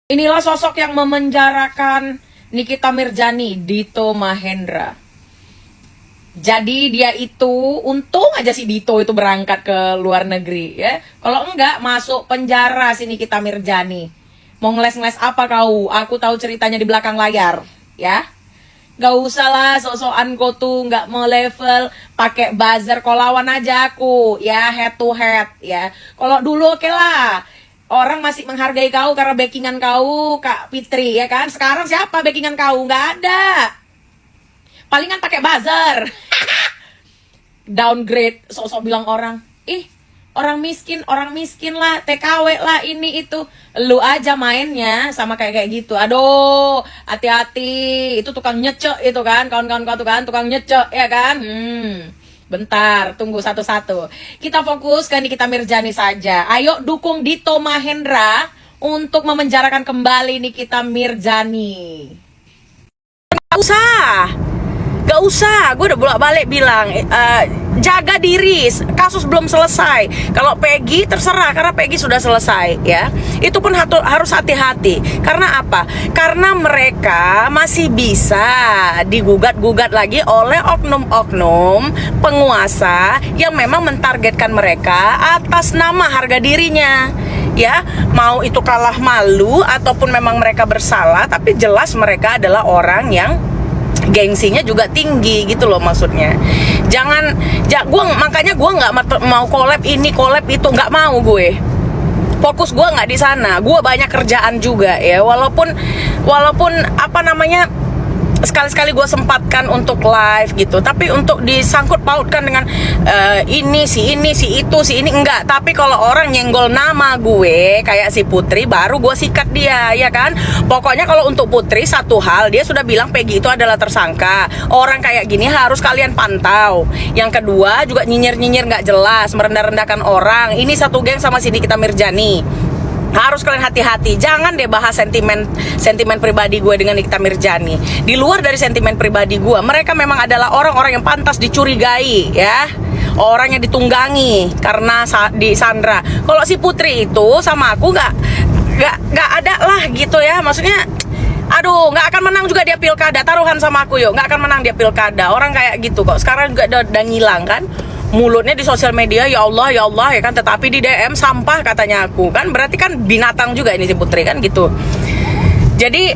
Inilah sosok yang memenjarakan Nikita Mirzani, Dito Mahendra. Jadi dia itu, untung aja si Dito itu berangkat ke luar negeri ya. Kalau enggak, masuk penjara si Nikita Mirzani. Mau ngeles-ngeles apa kau? Aku tahu ceritanya di belakang layar ya. Gak usah lah sok-sokan kau tuh nggak mau level pakai buzzer, kau lawan aja aku ya, head to head ya. Kalau dulu oke lah, orang masih menghargai kau karena backingan kau, Kak Fitri ya kan. Sekarang siapa backingan kau? Nggak ada. Palingan pakai buzzer. Downgrade, sok-sok bilang orang, orang miskin lah, TKW lah, ini itu. Lu aja mainnya sama kayak gitu. Aduh, hati-hati. Itu tukang nyecek itu kan, kawan-kawan kau tuh kan, tukang nyecek ya kan. Bentar, tunggu satu-satu. Kita fokus ke Nikita Mirzani saja. Ayo dukung Dito Mahendra untuk memenjarakan kembali Nikita Mirzani. Gak usah, gue udah bolak-balik bilang, jaga diri, kasus belum selesai. Kalau Peggy terserah, karena Peggy sudah selesai ya. Itu pun harus hati-hati. Karena apa? Karena mereka masih bisa digugat-gugat lagi oleh oknum-oknum penguasa yang memang mentargetkan mereka atas nama harga dirinya. Ya, mau itu kalah malu ataupun memang mereka bersalah, tapi jelas mereka adalah orang yang gengsinya juga tinggi gitu loh maksudnya. Makanya gue nggak mau collab ini collab itu, nggak mau gue. Fokus gue nggak di sana. Gue banyak kerjaan juga ya. Walaupun apa namanya, sekali-sekali gue sempatkan untuk live gitu, tapi untuk disangkut pautkan dengan ini si itu si ini enggak. Tapi kalau orang nyenggol nama gue kayak si Putri, baru gue sikat dia ya kan. Pokoknya kalau untuk Putri satu hal, dia sudah bilang Peggy itu adalah tersangka. Orang kayak gini harus kalian pantau. Yang kedua juga nyinyir nggak jelas, merendah-rendahkan orang. Ini satu geng sama si Nikita Mirzani. Harus kalian hati-hati, jangan deh bahas sentimen pribadi gue dengan Nikita Mirzani. Di luar dari sentimen pribadi gue, mereka memang adalah orang-orang yang pantas dicurigai ya, orang yang ditunggangi karena disandra. Kalau si Putri itu sama aku nggak ada lah gitu ya, maksudnya aduh, nggak akan menang juga dia pilkada. Taruhan sama aku yuk, nggak akan menang dia pilkada. Orang kayak gitu kok sekarang juga udah ngilang kan. Mulutnya di sosial media ya Allah ya kan, tetapi di DM sampah katanya aku kan. Berarti kan binatang juga ini si Putri kan gitu. Jadi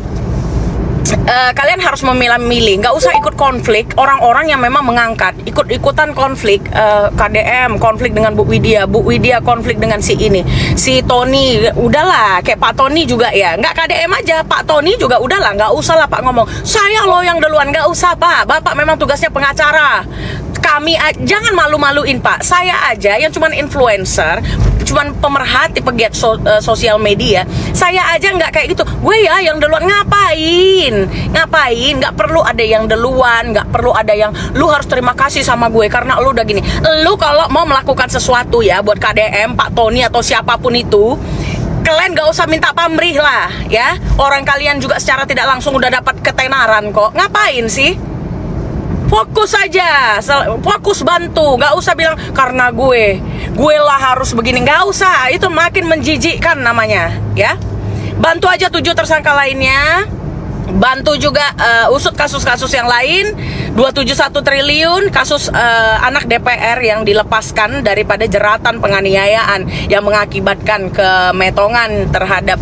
kalian harus memilah-milih, nggak usah ikut konflik orang-orang yang memang mengangkat. Ikut-ikutan konflik, KDM konflik dengan Bu Widya konflik dengan si ini, si Tony. Udahlah, kayak Pak Tony juga ya, nggak KDM aja, Pak Tony juga udahlah, nggak usah lah Pak ngomong saya loh yang duluan. Nggak usah Pak, Bapak memang tugasnya pengacara. Kami jangan malu-maluin Pak. Saya aja yang cuman influencer, cuman pemerhati pegiat sosial media. Saya aja nggak kayak gitu. Gue ya yang duluan. Ngapain? Nggak perlu ada yang duluan, nggak perlu ada yang lu harus terima kasih sama gue karena lu udah gini. Lu kalau mau melakukan sesuatu ya buat KDM, Pak Tony atau siapapun itu, kalian gak usah minta pamrih lah ya. Orang kalian juga secara tidak langsung udah dapat ketenaran kok. Ngapain sih? Fokus aja, fokus bantu. Gak usah bilang karena gue lah harus begini. Gak usah, itu makin menjijikkan namanya ya. Bantu aja 7 tersangka lainnya. Bantu juga usut kasus-kasus yang lain. 271 triliun kasus anak DPR yang dilepaskan daripada jeratan penganiayaan yang mengakibatkan kemetongan terhadap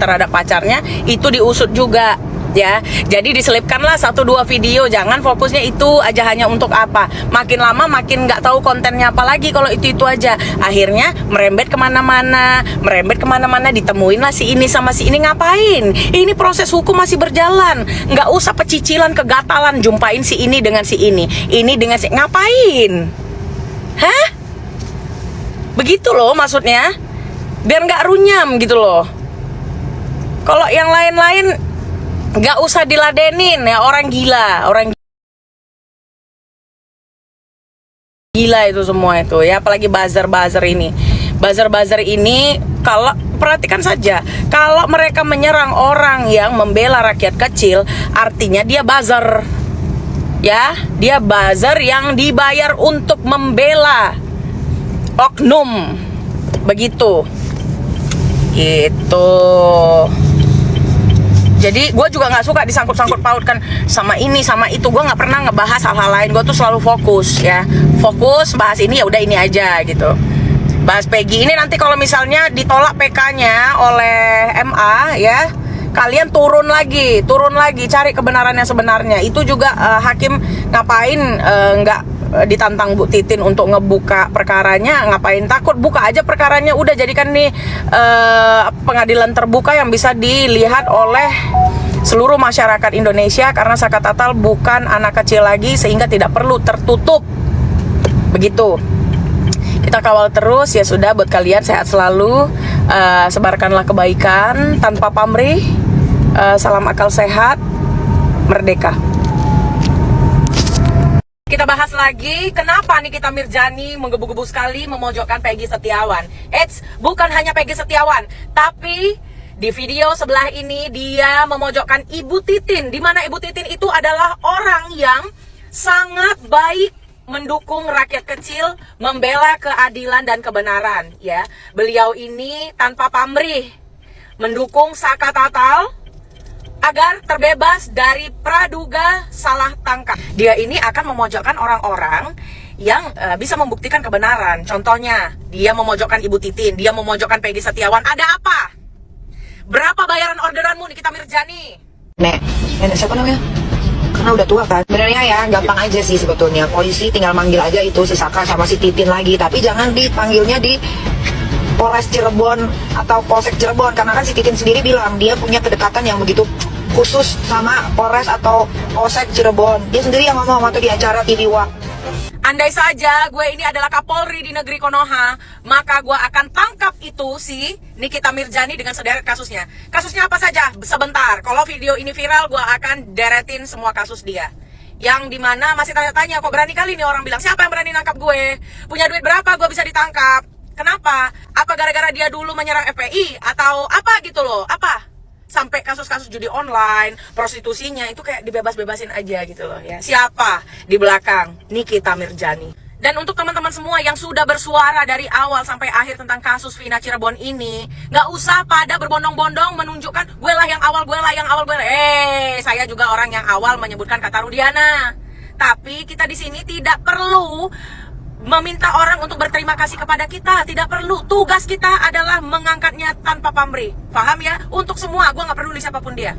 terhadap pacarnya, itu diusut juga ya. Jadi diselipkanlah 1-2 video, jangan fokusnya itu aja. Hanya untuk apa? Makin lama makin nggak tahu kontennya apa lagi kalau itu aja. Akhirnya merembet kemana-mana, ditemuin lah si ini sama si ini. Ngapain? Ini proses hukum masih berjalan. Nggak usah pecicilan kegatalan jumpain si ini dengan si ini dengan si. Ngapain? Hah? Begitu loh maksudnya, biar nggak runyam gitu loh. Kalau yang lain-lain nggak usah diladenin ya, orang gila itu semua itu ya. Apalagi buzzer ini, kalau perhatikan saja, kalau mereka menyerang orang yang membela rakyat kecil, artinya dia buzzer ya, dia buzzer yang dibayar untuk membela oknum begitu gitu. Jadi gue juga nggak suka disangkut-sangkut pautkan sama ini sama itu. Gue nggak pernah ngebahas hal-hal lain. Gue tuh selalu fokus ya, fokus bahas ini, ya udah ini aja gitu. Bahas Peggy ini nanti kalau misalnya ditolak PK-nya oleh MA ya, kalian turun lagi cari kebenaran yang sebenarnya. Itu juga hakim ngapain nggak ditantang Bu Titin untuk ngebuka perkaranya, ngapain takut, buka aja perkaranya, udah jadikan nih pengadilan terbuka yang bisa dilihat oleh seluruh masyarakat Indonesia, karena Saka Tatal bukan anak kecil lagi sehingga tidak perlu tertutup. Begitu. Kita kawal terus ya. Sudah, buat kalian sehat selalu, sebarkanlah kebaikan tanpa pamrih, salam akal sehat, merdeka. Kita bahas lagi, kenapa Nikita Mirzani menggebu-gebu sekali memojokkan Peggy Setiawan. Bukan hanya Peggy Setiawan, tapi di video sebelah ini dia memojokkan Ibu Titin, di mana Ibu Titin itu adalah orang yang sangat baik, mendukung rakyat kecil, membela keadilan dan kebenaran ya. Beliau ini tanpa pamrih mendukung Saka Tatal agar terbebas dari praduga salah tangkap. Dia ini akan memojokkan orang-orang yang bisa membuktikan kebenaran. Contohnya, dia memojokkan Ibu Titin, dia memojokkan Peggy Setiawan. Ada apa? Berapa bayaran orderanmu Nikita Mirzani? Nenek siapa namanya? Karena udah tua kan. Sebenarnya ya gampang aja sih sebetulnya. Polisi tinggal manggil aja itu si Saka sama si Titin lagi. Tapi jangan dipanggilnya di Polres Cirebon atau Polsek Cirebon. Karena kan si Titin sendiri bilang dia punya kedekatan yang begitu khusus sama Polres atau Polsek Cirebon. Dia sendiri yang ngomong waktu di acara TV Wak. Andai saja gue ini adalah Kapolri di negeri Konoha, maka gue akan tangkap itu si Nikita Mirzani dengan sederet kasusnya. Kasusnya apa saja? Sebentar, kalau video ini viral gue akan deretin semua kasus dia. Yang dimana masih tanya-tanya, kok berani kali nih orang bilang, siapa yang berani nangkap gue? Punya duit berapa gue bisa ditangkap? Kenapa? Apa gara-gara dia dulu menyerang FPI? Atau apa gitu loh? Apa? Sampai kasus-kasus judi online, prostitusinya itu kayak dibebas-bebasin aja gitu loh ya. Siapa di belakang Nikita Mirzani? Dan untuk teman-teman semua yang sudah bersuara dari awal sampai akhir tentang kasus Vina Cirebon ini, nggak usah pada berbondong-bondong menunjukkan gue lah yang awal, gue lah yang awal, gue lah. Saya juga orang yang awal menyebutkan kata Rudiana. Tapi kita di sini tidak perlu meminta orang untuk berterima kasih kepada kita. Tidak perlu. Tugas kita adalah mengangkatnya tanpa pamrih. Paham ya? Untuk semua, gue gak peduli siapapun dia.